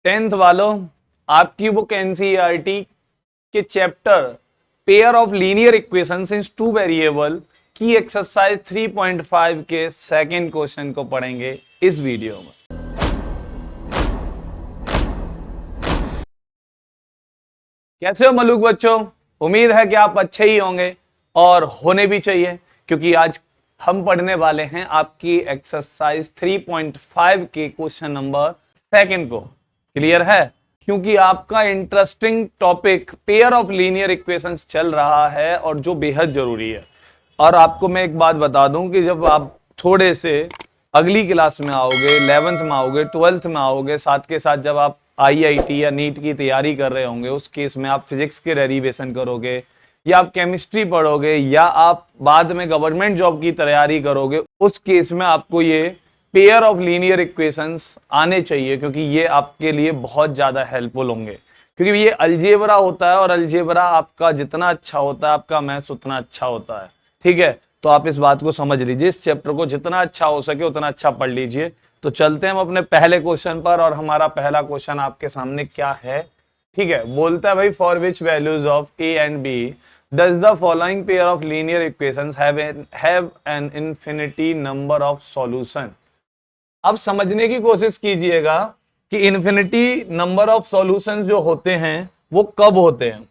10th वालों, आपकी book NCERT के chapter pair of linear equations in two variable की एक्सरसाइज 3.5 के सेकंड क्वेश्चन को पढ़ेंगे इस वीडियो में। कैसे हो मलूक बच्चों? उम्मीद है कि आप अच्छे ही होंगे और होने भी चाहिए, क्योंकि आज हम पढ़ने वाले हैं आपकी एक्सरसाइज 3.5 के क्वेश्चन नंबर सेकंड को। क्लियर है? क्योंकि आपका interesting topic pair of linear equations चल रहा है और जो बेहद जरूरी है। और आपको मैं एक बात बता दूं कि जब आप थोड़े से अगली क्लास में आओगे, 11th में आओगे, 12th में आओगे, साथ के साथ जब आप आईआईटी या नीट की तैयारी कर रहे होंगे, उस केस में आप फिजिक्स के डेरिवेशन करोगे या आप केमिस्ट्री पढ़ोगे या आप बाद में गवर्नमेंट जॉब की तैयारी करोगे, उस केस में आपको ये पेयर ऑफ लीनियर इक्वेशंस आने चाहिए, क्योंकि ये आपके लिए बहुत ज्यादा हेल्पफुल होंगे। क्योंकि ये अलजेब्रा होता है और अलजेब्रा आपका जितना अच्छा होता है, आपका मैथ्स उतना अच्छा होता है। ठीक है, तो आप इस बात को समझ लीजिए, इस चैप्टर को जितना अच्छा हो सके उतना अच्छा पढ़ लीजिए। तो चलते हैं हम अपने पहले क्वेश्चन पर, और हमारा पहला क्वेश्चन आपके सामने क्या है। ठीक है, बोलता है भाई, for which values of a and b does the following pair of linear equations have an infinity number of solution. अब समझने की कोशिश कीजिएगा कि इन्फिनिटी नंबर ऑफ सॉल्यूशंस जो होते हैं वो कब होते हैं,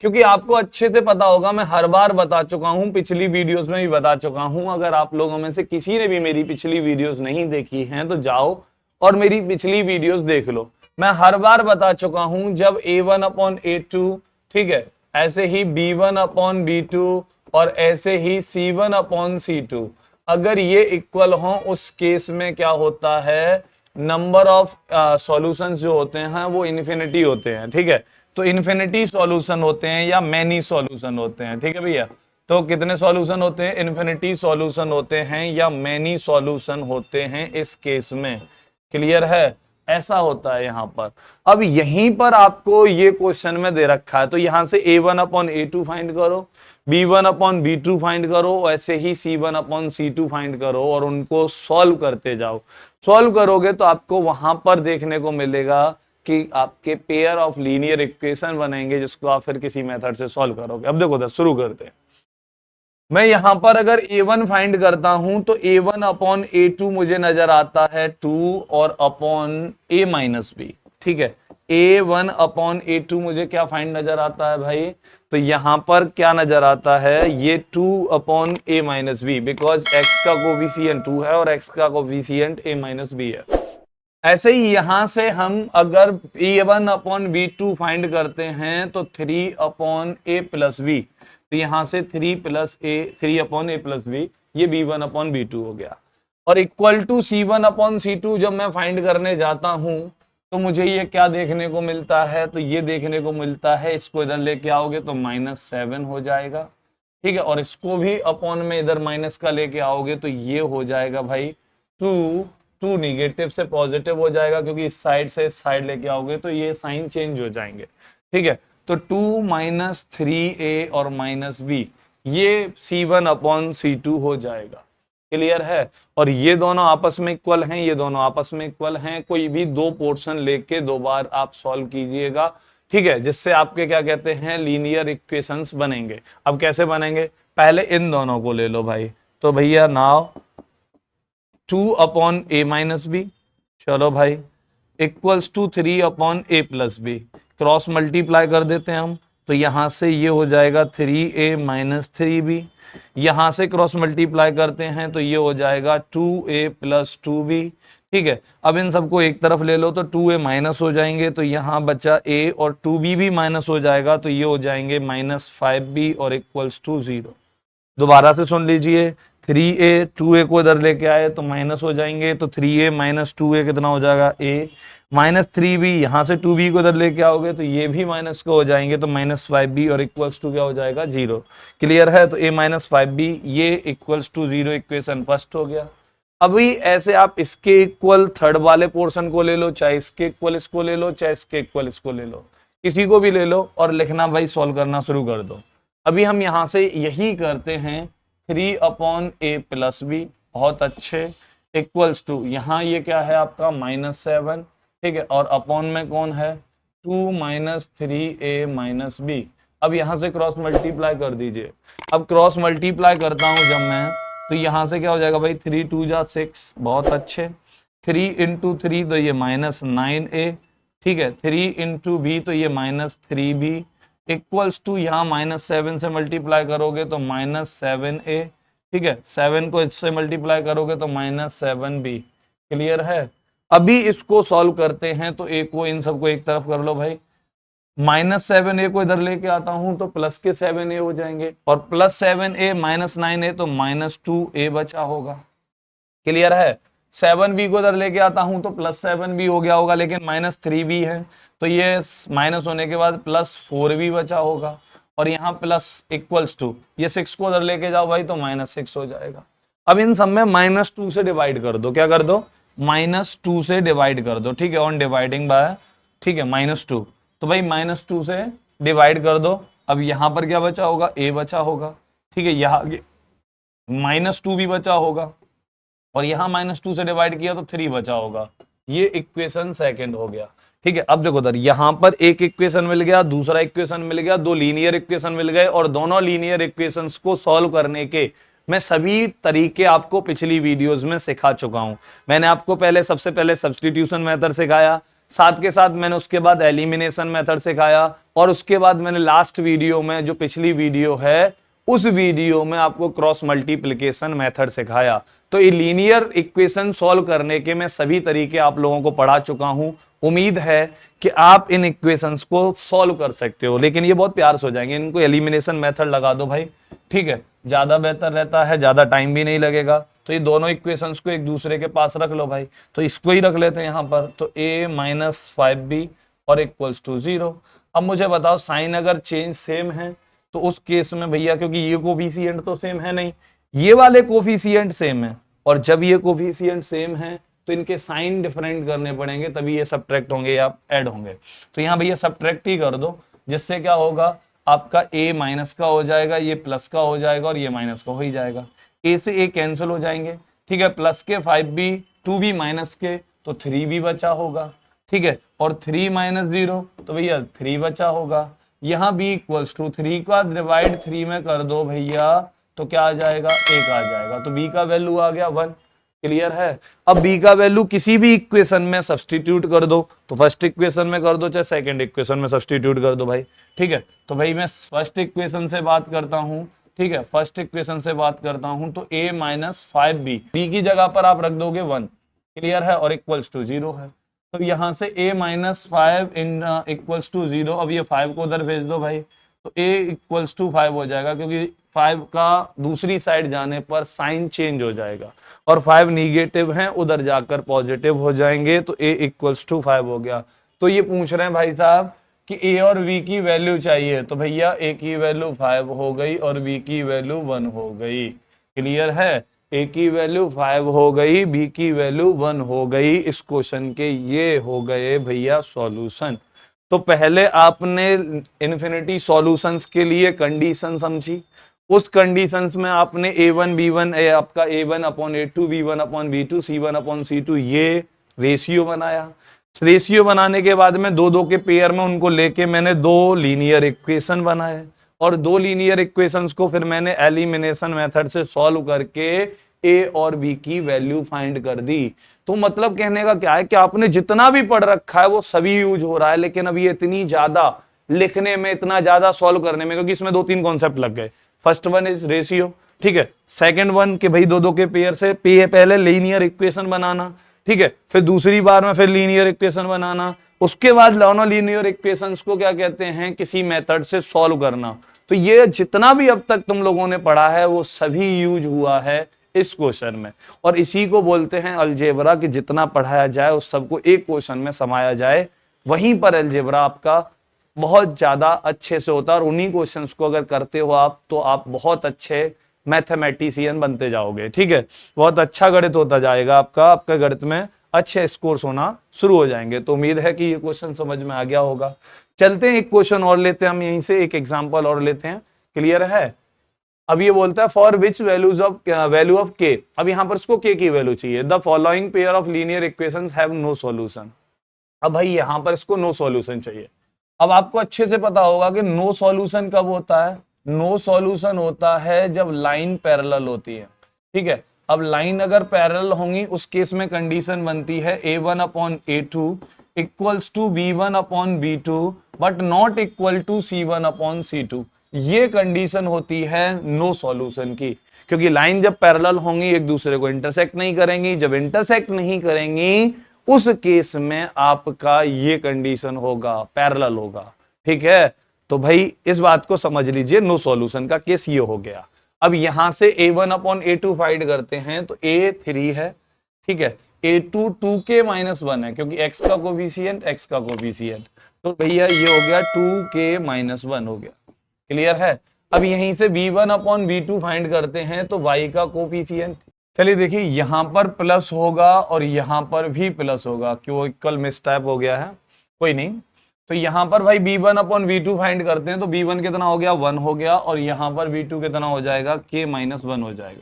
क्योंकि आपको अच्छे से पता होगा, मैं हर बार बता चुका हूं, पिछली वीडियोस में भी बता चुका हूं। अगर आप लोगों में से किसी ने भी मेरी पिछली वीडियोस नहीं देखी हैं तो जाओ और मेरी पिछली वीडियोस देख लो। मैं हर बार बता चुका हूं, जब a1/a2, ठीक है, ऐसे ही b1/b2 और ऐसे ही c1/c2 अगर ये इक्वल हो, उस केस में क्या होता है, नंबर ऑफ सॉल्यूशंस जो होते हैं वो इन्फिनिटी होते हैं। ठीक है, तो इन्फिनिटी सॉल्यूशन होते हैं या मैनी सॉल्यूशन होते हैं। ठीक है भैया, तो कितने सॉल्यूशन होते हैं? इन्फिनिटी सॉल्यूशन होते हैं या मैनी सॉल्यूशन होते हैं इस केस में। क्लियर है? ऐसा होता है यहाँ पर। अब यहीं पर आपको ये क्वेश्चन में दे रखा है, तो यहां से a1/a2 फाइंड करो, b1/b2 फाइंड करो, ऐसे ही c1/c2 फाइंड करो और उनको सॉल्व करते जाओ। सॉल्व करोगे तो आपको वहां पर देखने को मिलेगा कि आपके पेयर ऑफ लीनियर इक्वेशन बनेंगे, जिसको आप फिर किसी मेथड से सॉल्व करोगे। अब देखो, शुरू करते हैं। मैं यहां पर अगर a1 फाइंड करता हूं तो a1/a2 मुझे नजर आता है 2 और अपॉन a-b। ठीक है, a1/a2 मुझे क्या फाइंड नजर आता है भाई? तो यहां पर क्या नजर आता है, ये 2/a-b, बिकॉज x का कोफिशिएंट 2 है और x का कोफिशिएंट a-b है। ऐसे ही यहां से हम अगर a1/b2 फाइंड करते हैं तो 3/a+b, तो यहां से 3/a+b, ये b1/b2 हो गया। और इक्वल टू c1/c2 जब मैं फाइंड करने जाता हूं तो मुझे ये क्या देखने को मिलता है, तो ये देखने को मिलता है, इसको इधर लेके आओगे तो -7 हो जाएगा। ठीक है, और इसको भी अपॉन में इधर माइनस का लेके आओगे तो ये हो जाएगा भाई 2 निगेटिव से पॉजिटिव हो जाएगा, क्योंकि इस साइड से इस साइड लेके आओगे तो ये साइन चेंज हो जाएंगे। ठीक है, तो 2 - 3a और -b, ये c1/c2 हो जाएगा। क्लियर है? और ये दोनों आपस में इक्वल हैं, ये दोनों आपस में इक्वल हैं। कोई भी दो पोर्शन लेके दो बार आप सॉल्व कीजिएगा, ठीक है, जिससे आपके क्या कहते हैं, लीनियर इक्वेशंस बनेंगे। अब कैसे बनेंगे? पहले इन दोनों को ले लो भाई, तो भैया नाउ 2/a-b, चलो भाई, equals to 3/a+b, cross multiply कर देते हैं हम, तो यहां से ये हो जाएगा 3a - 3b, यहां से क्रॉस मल्टीप्लाई करते हैं तो ये हो जाएगा 2a + 2b। ठीक है, अब इन सबको एक तरफ ले लो तो 2a माइनस हो जाएंगे, तो यहां बचा a और 2b भी माइनस हो जाएगा, तो ये हो जाएंगे -5b और इक्वल्स टू 0। दोबारा से सुन लीजिए, 3a 2a को इधर लेके आए तो माइनस हो जाएंगे, तो 3a - 2a कितना हो जाएगा, a, -3b, यहां से 2b को इधर लेके आओगे तो ये भी माइनस को हो जाएंगे, तो -5b और इक्वल्स टू क्या हो जाएगा, 0। क्लियर है? तो a - 5b, ये इक्वल्स टू 0 इक्वेशन फर्स्ट हो गया। अभी ऐसे आप इसके इक्वल थर्ड वाले पोर्शन को ले लो, चाहे इसके इक्वल इसको ले लो, चाहे इसके इक्वल इसको ले लो, किसी को भी ले लो और लिखना भाई, सॉल्व करना शुरू कर दो। अभी हम यहां से यही करते हैं, 3/a+b, बहुत अच्छे, इक्वल्स टू, यहां ये क्या है आपका -7, ठीक है, और अपॉन में कौन है 2 माइनस 3a माइनस बी। अब यहां से क्रॉस मल्टीप्लाई कर दीजिए। अब क्रॉस मल्टीप्लाई करता हूं जब मैं, तो यहां से क्या हो जाएगा भाई 3 2 जा 6, बहुत अच्छे। 3 इंटू 3 तो ये -9a, ठीक है। 3 इंटू बी तो ये -3b इक्वल्स टू यहाँ -7 से मल्टीप्लाई करोगे तो -7a, ठीक है। 7 को इससे मल्टीप्लाई करोगे तो -7b। क्लियर है। अभी इसको सॉल्व करते हैं तो एक को इन सबको एक तरफ कर लो भाई। -7a को इधर लेके आता हूं तो प्लस के 7a हो जाएंगे, और +7a -9a तो -2a बचा होगा। क्लियर है। 7b को इधर लेके आता हूं तो +7b हो गया होगा, लेकिन -3b है तो ये माइनस होने के बाद +4b बचा होगा, और यहाँ प्लस इक्वल्स टू ये 6 को उधर लेके जाओ भाई तो -6 हो जाएगा। अब इन सब में -2 से डिवाइड कर दो। क्या कर दो? -2 से डिवाइड कर दो, ठीक है, ऑन डिवाइडिंग बाय, ठीक है, -2। तो भाई -2 से डिवाइड कर दो। अब यहां पर क्या बचा होगा? a बचा होगा, ठीक है, यहाँ -2 भी बचा होगा, और यहां -2 से डिवाइड किया तो 3 बचा होगा। ये इक्वेशन सेकंड हो गया, ठीक है। अब देखो उधर यहां पर एक इक्वेशन मिल गया, दूसरा इक्वेशन मिल गया, दो लीनियर इक्वेशन मिल गए, और दोनों लीनियर इक्वेशंस को सॉल्व करने के मैं सभी तरीके आपको पिछली वीडियोस में सिखा चुका हूं। मैंने आपको पहले सबसे पहले सब्स्टिट्यूशन मेथड सिखाया, साथ के साथ मैंने उसके बाद एलिमिनेशन मेथड सिखाया, और उसके बाद मैंने लास्ट वीडियो में, जो पिछली वीडियो है, उस वीडियो में आपको क्रॉस मल्टीप्लिकेशन मेथड सिखाया। तो ये लीनियर इक्वेशन सॉल्व करने के मैं सभी तरीके आप लोगों को पढ़ा चुका हूं। उम्मीद है कि आप इन इक्वेशंस को सॉल्व कर सकते हो, लेकिन ये बहुत प्यार से हो जाएंगे। इनको एलिमिनेशन मेथड लगा दो भाई, ठीक है, ज्यादा बेहतर रहता है, ज्यादा टाइम भी नहीं लगेगा। तो ये दोनों इक्वेशंस को एक दूसरे के पास रख लो भाई। तो इसको ही रख लेते हैं यहाँ पर, तो a - 5b और इक्वल्स टू 0। अब मुझे बताओ साइन अगर चेंज सेम है तो उस केस में भैया, क्योंकि ये कोफिशिएंट तो सेम है नहीं, ये वाले कोफिशिएंट सेम है, और जब ये कोफिशिएंट सेम है तो इनके साइन डिफरेंट करने पड़ेंगे, तभी ये सब्ट्रैक्ट होंगे या ऐड होंगे। तो यहाँ भैया सब्ट्रैक्ट ही कर दो, जिससे क्या होगा, आपका a माइनस का हो जाएगा, ये प्लस का हो जाएगा, और ये माइनस का हो ही जाएगा। a से a कैंसिल हो जाएंगे, ठीक है। प्लस के 5b, 2b माइनस के तो 3b बचा होगा, ठीक है, और 3 - 0 तो भैया 3 बचा होगा। यहाँ b इक्वल्स टू 3 का डिवाइड 3 में कर दो भैया, तो क्या आ जाएगा? 1 आ जाएगा। तो b का वैल्यू आ गया 1। क्लियर है। अब b का वैल्यू किसी भी इक्वेशन में सब्स्टिट्यूट कर दो, तो फर्स्ट इक्वेशन में कर दो चाहे सेकंड इक्वेशन में सब्स्टिट्यूट कर दो भाई, ठीक है। तो भाई मैं फर्स्ट इक्वेशन से बात करता हूं, ठीक है, फर्स्ट इक्वेशन से बात करता हूं, तो a - 5b, b की जगह पर आप रख दोगे 1। क्लियर है, और इक्वल्स टू 0 है। तो यहां से a - 5 इक्वल्स टू 0। अब ये 5 को उधर भेज दो भाई, तो a इक्वल्स टू 5 हो जाएगा, क्योंकि 5 का दूसरी साइड जाने पर साइन चेंज हो जाएगा, और 5 निगेटिव हैं, उधर जाकर पॉजिटिव हो जाएंगे, तो a इक्वल्स टू 5 हो गया। तो ये पूछ रहे हैं भाई साहब कि a और v की वैल्यू चाहिए, तो भैया a की वैल्यू 5 हो गई और v की वैल्यू 1 हो गई। क्लियर है। a की वैल्यू 5 हो गई, b की वैल्यू 1 हो गई। इस क्वेश्चन के ये हो गए भैया सॉल्यूशन। तो पहले आपने इन्फिनिटी सॉल्यूशंस के लिए कंडीशन समझी, उस कंडीशंस में आपने a1 b1 आपका a1 upon a2 b1 upon b2 c1 upon c2 ये रेशियो बनाया। रेशियो बनाने के बाद में दो दो के पेयर में उनको लेके मैंने दो लीनियर इक्वेशन बनाए, और दो लीनियर इक्वेशंस को फिर मैंने एलिमिनेशन मेथड से सॉल्व करके a और b की वैल्यू फाइंड कर दी। तो मतलब कहने का क्या है कि आपने जितना भी पढ़ रखा है वो सभी यूज हो रहा है, लेकिन अब ये इतनी ज्यादा लिखने में, इतना ज्यादा सॉल्व करने में, क्योंकि इसमें 2-3 कॉन्सेप्ट लग गए। फर्स्ट वन इज रेशियो, ठीक है। सेकंड वन के भाई दो दो के पेयर से पहले लीनियर इक्वेशन बनाना, ठीक है, फिर दूसरी बार में फिर लीनियर इक्वेशन बनाना, उसके बाद दोनों लीनियर इक्वेशंस को क्या कहते हैं, किसी मेथड से सॉल्व करना। तो ये जितना भी अब तक तुम लोगों ने पढ़ा है वो सभी यूज हुआ है इस क्वेश्चन में, और इसी को बोलते हैं अलजेब्रा, कि जितना पढ़ाया जाए उस सबको एक क्वेश्चन में समाया जाए। वहीं पर अलजेब्रा आपका बहुत ज्यादा अच्छे से होता है, और उन्हीं क्वेश्चंस को अगर करते हो आप तो आप बहुत अच्छे मैथमेटिशियन बनते जाओगे, ठीक है। बहुत अच्छा गणित होता जाएगा आपका, आपका गणित में अच्छे स्कोर्स होना शुरू हो जाएंगे। तो उम्मीद है कि ये क्वेश्चन समझ में आ गया होगा। चलते हैं एक क्वेश्चन और लेते हैं हम, यहीं से एक एग्जांपल और लेते हैं। क्लियर है। अब ये बोलता है फॉर विच वैल्यू ऑफ के, अब यहां पर इसको के की वैल्यू चाहिए। The following pair of linear equations have no solution. अब भाई यहां पर इसको नो सॉल्यूशन चाहिए। अब आपको अच्छे से पता होगा कि नो सॉल्यूशन कब होता है। नो सॉल्यूशन होता है जब लाइन पैरेलल होती है, ठीक है। अब लाइन अगर पैरेलल होंगी उस केस में कंडीशन बनती है A1/A2 equals to B1/B2 but not equal to C1/C2। ये कंडीशन होती है नो सॉल्यूशन की, क्योंकि लाइन जब पैरेलल होंगी एक दूसरे को इंटरसेक्ट नहीं करेंगी। जब इंटरसेक्ट नहीं करेंगी उस केस में आपका ये कंडीशन होगा, पैरेलल होगा, ठीक है। तो भाई इस बात को समझ लीजिए, नो सॉल्यूशन का केस ये हो गया। अब यहां से A1/A2 फाइंड करते हैं तो A3 है, ठीक है। A2 2k-1 है क्योंकि x का कोफिशिएंट x का कोफिशिएंट, तो भैया ये हो गया 2k-1 हो गया। क्लियर है। अब यहीं से B1/B2 फाइंड करते हैं तो y का कोफिशिएंट, चलिए देखिए यहां पर प्लस होगा और यहां पर भी प्लस होगा, क्यों इक्वल मिसटाइप हो गया है, कोई नहीं। तो यहां पर भाई B1/B2 फाइंड करते हैं तो B1 कितना हो गया 1 हो गया, और यहां पर B2 कितना हो जाएगा k-1 हो जाएगा,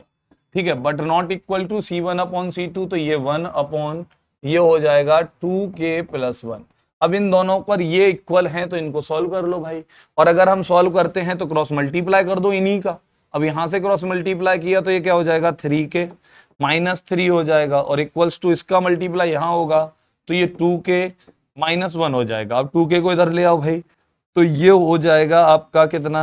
ठीक है। But not equal to C1/C2, तो ये 1 ये हो जाएगा 2k+1। अब इन दोनों पर ये इक्वल हैं तो इनको सॉल्व कर लो भाई, और अगर हम सॉल्व करते हैं तो क्रॉस मल्टीप्लाई कर दो इन्हीं का। अब यहां से क्रॉस मल्टीप्लाई किया तो ये क्या हो जाएगा 3k-3 हो जाएगा, और इक्वल्स टू इसका मल्टीप्लाई यहां होगा तो ये 2k-1 हो जाएगा। अब 2k को इधर ले आओ भाई, तो ये हो जाएगा आपका कितना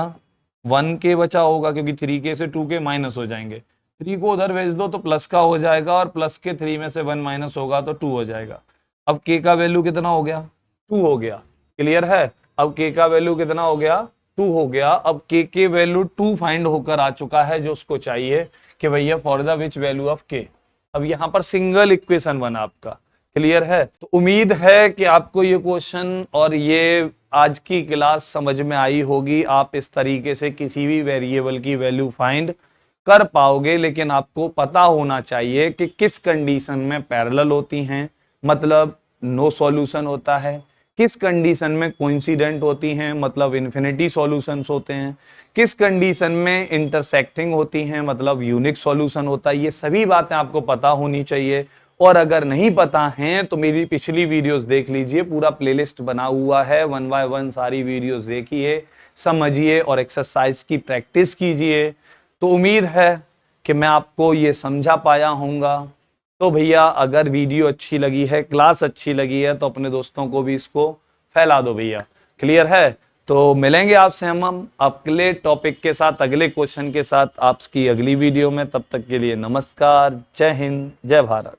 1k बचा होगा, क्योंकि 3k से 2k माइनस हो जाएंगे। 3 को उधर भेज दो तो प्लस का हो जाएगा, और प्लस के 3 में से 1 माइनस होगा तो 2 हो जाएगा। अब k का वैल्यू कितना हो गया 2 हो गया। क्लियर है। अब k का वैल्यू कितना हो गया 2 हो गया। अब k के वैल्यू 2 फाइंड होकर आ चुका है जो उसको चाहिए कि भैया for the which value of k। अब यहां पर सिंगल इक्वेशन बना आपका। क्लियर है। तो उम्मीद है कि आपको ये क्वेश्चन और ये आज की क्लास समझ में आई होगी। आप इस तरीके से किसी भी वेरिएबल की वैल्यू फाइंड कर पाओगे, लेकिन आपको पता होना चाहिए कि किस कंडीशन में पैरेलल होती हैं, मतलब नो सॉल्यूशन होता है, किस कंडीशन में कोइंसिडेंट होती हैं, मतलब इन्फिनिटी सॉल्यूशंस होते हैं, किस कंडीशन में इंटरसेक्टिंग होती हैं, मतलब यूनिक सॉल्यूशन होता है। ये सभी बातें आपको पता होनी चाहिए, और अगर नहीं पता हैं तो मेरी पिछली वीडियोस देख लीजिए, पूरा प्लेलिस्ट बना हुआ है, 1 बाय 1 सारी वीडियोस देखिए, समझिए और एक्सरसाइज की प्रैक्टिस कीजिए। तो उम्मीद है कि मैं आपको ये समझा पाया होऊंगा। तो भैया अगर वीडियो अच्छी लगी है, क्लास अच्छी लगी है, तो अपने दोस्तों को भी इसको फैला दो भैया। क्लियर है। तो मिलेंगे आपसे हम अगले टॉपिक के साथ, अगले क्वेश्चन के साथ आपकी अगली वीडियो में। तब तक के लिए नमस्कार, जय हिंद, जय भारत।